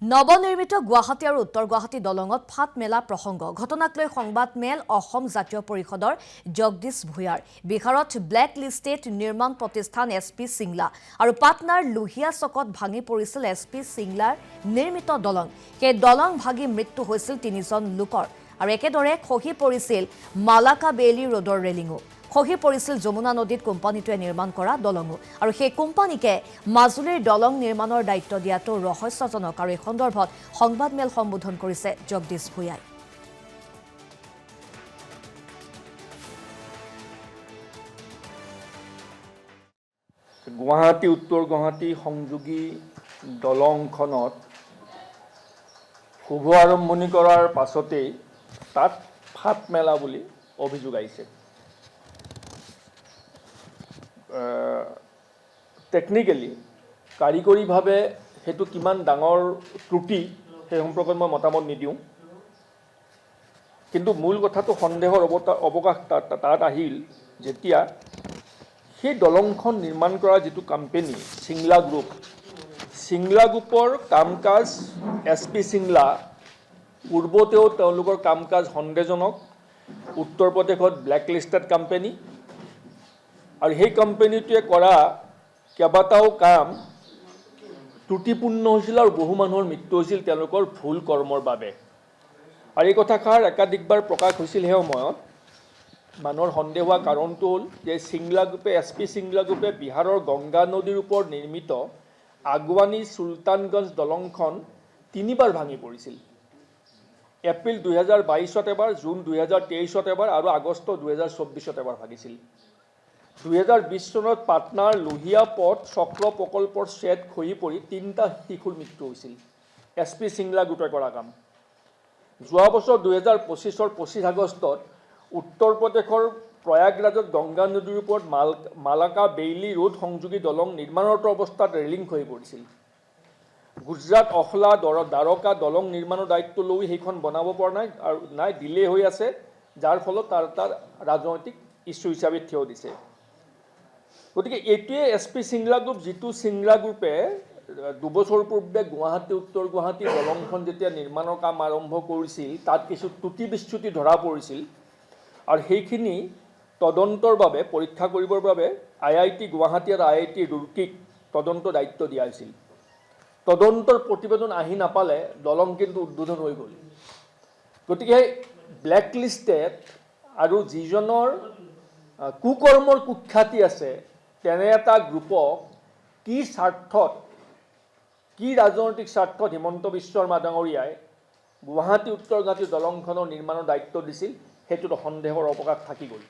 নৱনিৰ্মিত গুৱাহাটী আৰু উত্তৰ গুৱাহাটী দলঙত ফাট মেলা প্ৰসংগ ঘটনাক লৈ সংবাদ মেল অসম জাতীয় পৰিষদৰ জগদীশ ভূঞাৰ বিহাৰত ব্লেক লিষ্টেড নিৰ্মাণ প্ৰতিষ্ঠান SP সিংলা আৰু পাটনাৰ লোহিয়া চকত ভাঙি পৰিছিল SP সিংলাৰ নিৰ্মিত দলং সেই দলং ভাগি মৃত্যু হৈছিল 3জন লোকৰ আৰু একেদৰে খহি পৰিছিল মালাকা বেলি ৰোডৰ ৰেলিঙো খহি পৰিছিল যমুনা নদীত কোম্পানীটোৱে নিৰ্মাণ কৰা দলঙো আৰু সেই কোম্পানীকে মাজুলীৰ দলং নিৰ্মাণৰ দায়িত্ব দিয়াটো ৰহস্যজনক আৰু এই সন্দৰ্ভত সংবাদ মেল সম্বোধন কৰিছে জগদীশ ভূঞাই গুৱাহাটী উত্তৰ গুৱাহাটী সংযোগী দলংখনত শুভ আৰম্ভণি কৰাৰ পাছতেই তাত ফাট মেলা বুলি অভিযোগ আহিছে টেকনিক্যালি কাৰিকৰীভাৱে হেতু কিমান ডাঙৰ ত্ৰুটি সেই সম্পৰ্কত মই মতামত নিদিওঁ কিন্তু মূল কথাটো সন্দেহৰ অৱকাশ তাত আহিল যেতিয়া সেই দলংখন নিৰ্মাণ কৰা যিটো কোম্পানী সিংলা গ্ৰুপৰ কাম-কাজ SP সিংলা পূৰ্বতেও তেওঁলোকৰ কাম-কাজ সন্দেহজনক উত্তৰ প্ৰদেশত ব্লেক লিষ্টেড কোম্পানী আৰু সেই কোম্পানীটোৱে কৰা কেইবাটাও কাম ত্ৰুটিপূৰ্ণ হৈছিল আৰু বহু মানুহৰ মৃত্যু হৈছিল তেওঁলোকৰ ভুল কৰ্মৰ বাবে আৰু এই কথাষাৰ একাধিকবাৰ প্ৰকাশ হৈছিল সেই সময়ত মানুহৰ সন্দেহ হোৱা কাৰণটো হ'ল যে সিংলা গ্ৰুপে SP সিংলা গ্ৰুপে বিহাৰৰ গংগা নদীৰ ওপৰত নিৰ্মিত আগৱানী সুলতানগঞ্জ দলংখন 3বাৰ ভাঙি পৰিছিল এপ্ৰিল 2022ত এবাৰ জুন 2023ত এবাৰ আৰু আগষ্ট 2024ত এবাৰ ভাঙিছিল 2020 চনত পাটনাৰ লোহিয়া পথ চক্ৰ প্ৰকল্পৰ ছেদ খহি পৰি 3টা শিশুৰ মৃত্যু হৈছিল SP সিংলা গ্ৰুপে কৰা কাম যোৱা বছৰ 2025ৰ 25 আগষ্টত উত্তৰ প্ৰদেশৰ প্ৰয়াগৰাজত গংগা নদীৰ ওপৰত মালাকা বেইলি ৰোড সংযোগী দলং নিৰ্মাণৰত অৱস্থাত ৰেলিং খহি পৰিছিল গুজৰাট অখলা দ্বাৰকা দলং নিৰ্মাণৰ দায়িত্ব লৈ সেইখন বনাব পৰা নাই ডিলে হৈ আছে যাৰ ফলত তাৰ ৰাজনৈতিক ইস্যু হিচাপে থিয় দিছে গতিকে এইটোৱে SP সিংলা গ্ৰুপ যিটো সিংলা গ্ৰুপে 2 বছৰ পূৰ্বে গুৱাহাটী উত্তৰ গুৱাহাটী দলংখন যেতিয়া নিৰ্মাণৰ কাম আৰম্ভ কৰিছিল তাত কিছু ত্ৰুটি বিচ্যুতি ধৰা পৰিছিল আৰু সেইখিনি তদন্তৰ বাবে পৰীক্ষা কৰিবৰ বাবে IIT গুৱাহাটী আৰু IIT ৰুৰকীক তদন্ত দায়িত্ব দিয়া হৈছিল তদন্তৰ প্ৰতিবেদন আহি নাপালে দলং কিন্তু উদ্বোধন হৈ গ'ল গতিকে ব্লেক লিষ্টেড আৰু যিজনৰ কুকৰ্মৰ কুখ্যাতি আছে তেনে এটা গ্ৰুপক কি স্বাৰ্থত কি ৰাজনৈতিক স্বাৰ্থত হিমন্ত বিশ্ব শৰ্মা ডাঙৰীয়াই গুৱাহাটী উত্তৰ গুৱাহাটী দলংখনৰ নিৰ্মাণৰ দায়িত্ব দিছিল সেইটোতো সন্দেহৰ অৱকাশ থাকি গ'ল